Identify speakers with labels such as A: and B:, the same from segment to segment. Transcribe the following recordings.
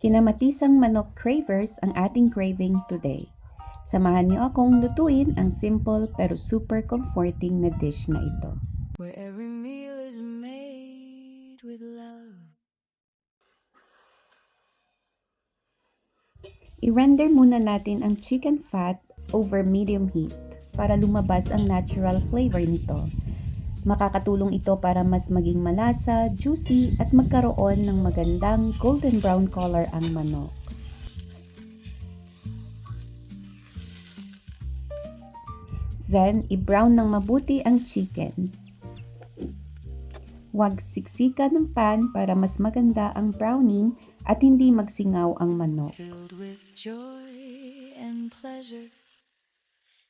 A: Kinamatisang manok cravers ang ating craving today. Samahan niyo akong lutuin ang simple pero super comforting na dish na ito.
B: Where every meal is made with love.
A: I-render muna natin ang chicken fat over medium heat para lumabas ang natural flavor nito. Makakatulong ito para mas maging malasa, juicy at magkaroon ng magandang golden brown color ang manok. Then, i-brown ng mabuti ang chicken. Huwag siksikan ng pan para mas maganda ang browning at hindi magsingaw ang manok.
B: Filled with joy and pleasure.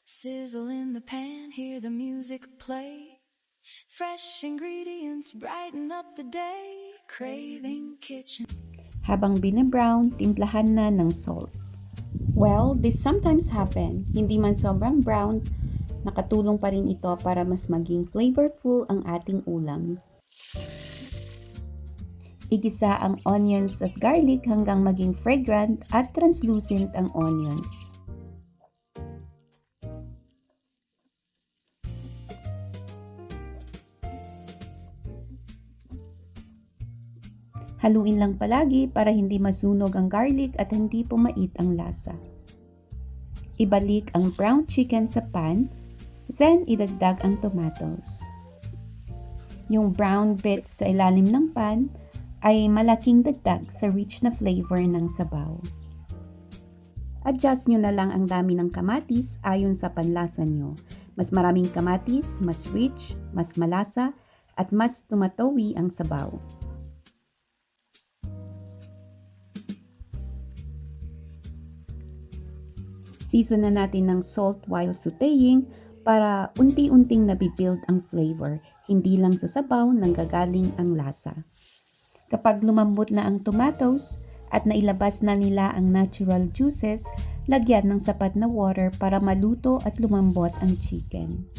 B: Sizzle in the pan, hear the music play. Fresh ingredients brighten up the day. Craving Kitchen.
A: Habang binebrown, timplahan na ng salt. Well, this sometimes happen. Hindi man sobrang brown, nakatulong pa rin ito para mas maging flavorful ang ating ulam. Igisa ang onions at garlic hanggang maging fragrant at translucent ang onions. Haluin lang palagi para hindi masunog ang garlic at hindi pumait ang lasa. Ibalik ang brown chicken sa pan, then idagdag ang tomatoes. Yung brown bits sa ilalim ng pan ay malaking dagdag sa rich na flavor ng sabaw. Adjust nyo na lang ang dami ng kamatis ayon sa panlasa nyo. Mas maraming kamatis, mas rich, mas malasa, at mas tumatawi ang sabaw. Season na natin ng salt while sautéing para unti-unting nabibuild ang flavor, hindi lang sa sabaw nanggagaling ang lasa. Kapag lumambot na ang tomatoes at nailabas na nila ang natural juices, lagyan ng sapat na water para maluto at lumambot ang chicken.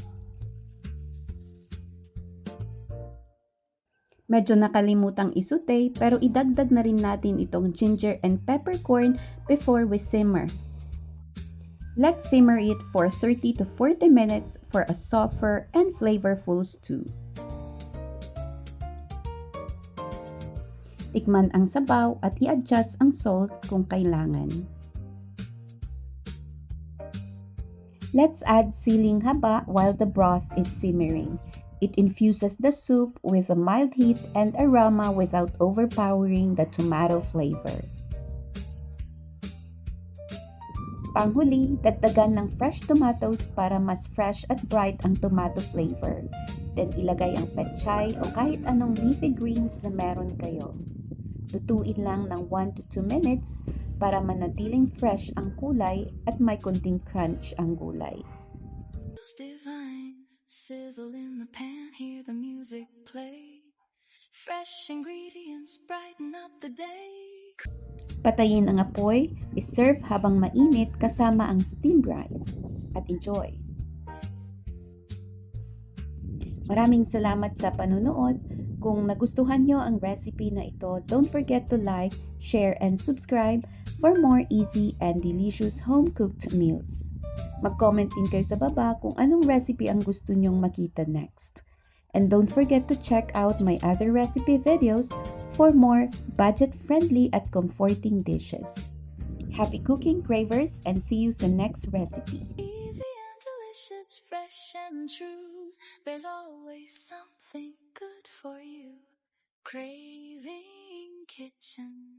A: Medyo nakalimutang isute pero idagdag na rin natin itong ginger and peppercorn before we simmer. Let's simmer it for 30 to 40 minutes for a softer and flavorful stew. Tikman ang sabaw at i-adjust ang salt kung kailangan. Let's add siling haba while the broth is simmering. It infuses the soup with a mild heat and aroma without overpowering the tomato flavor. Panghuli, dagdagan ng fresh tomatoes para mas fresh at bright ang tomato flavor. Then ilagay ang pechay o kahit anong leafy greens na meron kayo. Lutuin lang ng 1 to 2 minutes para manatiling fresh ang kulay at may konting crunch ang gulay.
B: Divine, sizzle in the pan, hear the music play. Fresh ingredients brighten up the day.
A: Patayin ang apoy, iserve habang mainit kasama ang steamed rice. At enjoy! Maraming salamat sa panunood. Kung nagustuhan nyo ang recipe na ito, don't forget to like, share, and subscribe for more easy and delicious home-cooked meals. Mag-comment din kayo sa baba kung anong recipe ang gusto nyong makita next. And don't forget to check out my other recipe videos for more budget-friendly at comforting dishes. Happy cooking, cravers, and see you sa next recipe.
B: Easy and delicious, fresh and true. There's always something good for you. Craving Kitchen.